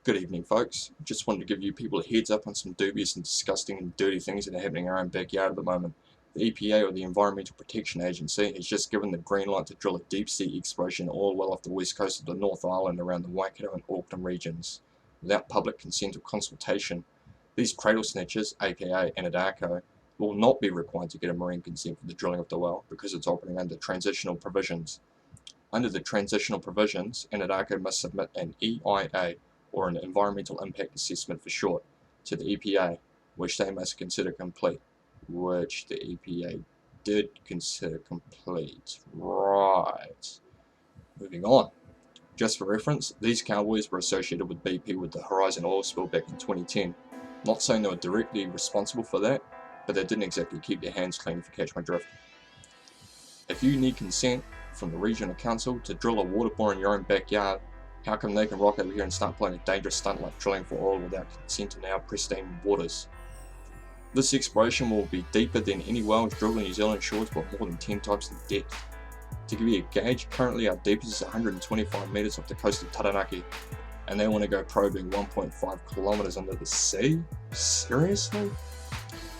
Good evening, folks. Just wanted to give you people a heads up on some dubious and disgusting and dirty things that are happening in our own backyard at the moment. The EPA, or the Environmental Protection Agency, has just given the green light to drill a deep-sea exploration all well off the west coast of the North Island around the Waikato and Auckland regions, without public consent or consultation. These cradle snatchers, aka Anadarko, will not be required to get a marine consent for the drilling of the well because it's operating under transitional provisions. Under the transitional provisions, Anadarko must submit an EIA, or an Environmental Impact Assessment for short, to the EPA, which they must consider complete. Which the EPA did consider complete. Right. Moving on. Just for reference, these cowboys were associated with BP with the Horizon oil spill back in 2010. Not saying they were directly responsible for that, but they didn't exactly keep their hands clean, if you catch my drift. If you need consent from the regional council to drill a water bore in your own backyard, how come they can rock over here and start playing a dangerous stunt like drilling for oil without consent in our pristine waters? This exploration will be deeper than any wells drilled in New Zealand shores, but more than 10 times the depth. To give you a gauge, currently our deepest is 125 metres off the coast of Taranaki, and they want to go probing 1.5 kilometres under the sea? Seriously?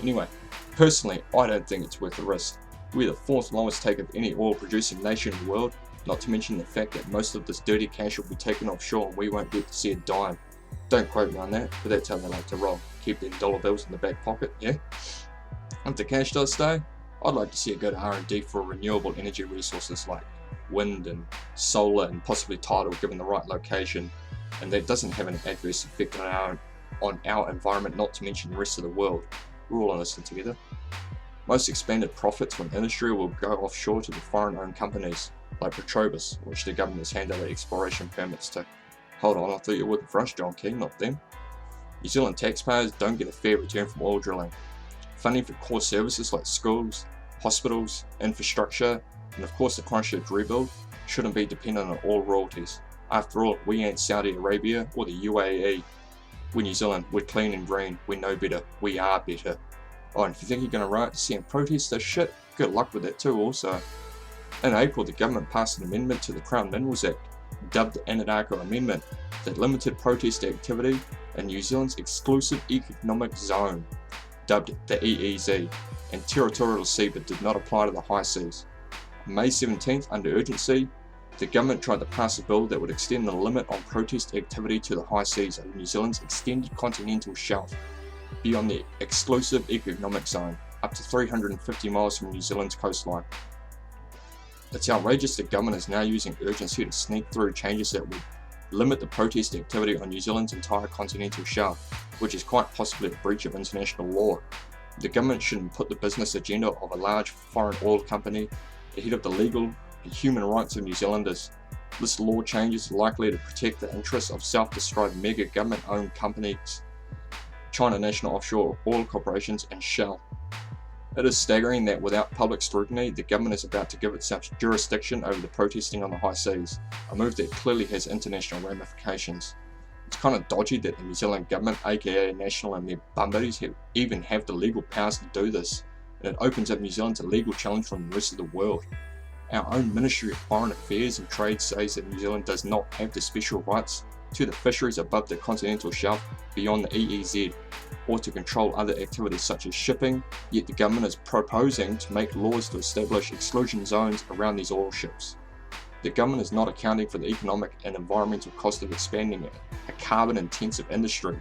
Anyway, personally, I don't think it's worth the risk. We're the fourth lowest take of any oil producing nation in the world, not to mention the fact that most of this dirty cash will be taken offshore and we won't get to see a dime. Don't quote me on that, but that's how they like to roll. Keep them dollar bills in the back pocket, yeah? If the cash does stay, I'd like to see it go to R&D for renewable energy resources like wind and solar and possibly tidal given the right location, and that doesn't have an adverse effect on our environment, not to mention the rest of the world. We're all in this together. Most expanded profits from industry will go offshore to the foreign-owned companies like Petrobras, which the government has handed out exploration permits to. Hold on, I thought you were working for us, John King, not them. New Zealand taxpayers don't get a fair return from oil drilling. Funding for core services like schools, hospitals, infrastructure, and of course the Christchurch rebuild shouldn't be dependent on oil royalties. After all, we ain't Saudi Arabia or the UAE. We're New Zealand, we're clean and green, we know better, we are better. Oh, and if you think you're going to riot to see and protest this shit, good luck with that too also. In April, the government passed an amendment to the Crown Minerals Act, dubbed the Anadarko Amendment, that limited protest activity in New Zealand's exclusive economic zone, dubbed the EEZ, and territorial sea but did not apply to the high seas. On May 17th, under urgency, the government tried to pass a bill that would extend the limit on protest activity to the high seas of New Zealand's extended continental shelf, beyond the exclusive economic zone, up to 350 miles from New Zealand's coastline. It's outrageous the government is now using urgency to sneak through changes that would limit the protest activity on New Zealand's entire continental shelf, which is quite possibly a breach of international law. The government shouldn't put the business agenda of a large foreign oil company ahead of the legal and human rights of New Zealanders. This law change is likely to protect the interests of self-described mega government-owned companies, China National Offshore Oil Corporations and Shell. It is staggering that without public scrutiny, the government is about to give itself jurisdiction over the protesting on the high seas, a move that clearly has international ramifications. It's kind of dodgy that the New Zealand government, aka National and their bum buddies, even have the legal powers to do this, and it opens up New Zealand to legal challenge from the rest of the world. Our own Ministry of Foreign Affairs and Trade says that New Zealand does not have the special rights to the fisheries above the continental shelf beyond the EEZ, or to control other activities such as shipping, yet the government is proposing to make laws to establish exclusion zones around these oil ships. The government is not accounting for the economic and environmental cost of expanding a carbon-intensive industry.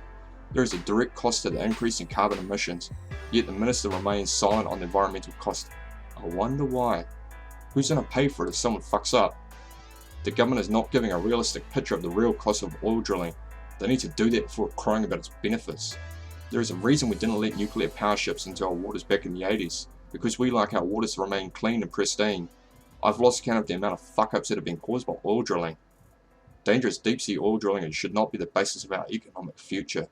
There is a direct cost to the increase in carbon emissions, yet the minister remains silent on the environmental cost. I wonder why. Who's going to pay for it if someone fucks up? The government is not giving a realistic picture of the real cost of oil drilling. They need to do that before crying about its benefits. There is a reason we didn't let nuclear power ships into our waters back in the 80s, because we like our waters to remain clean and pristine. I've lost count of the amount of fuck-ups that have been caused by oil drilling. Dangerous deep-sea oil drilling should not be the basis of our economic future.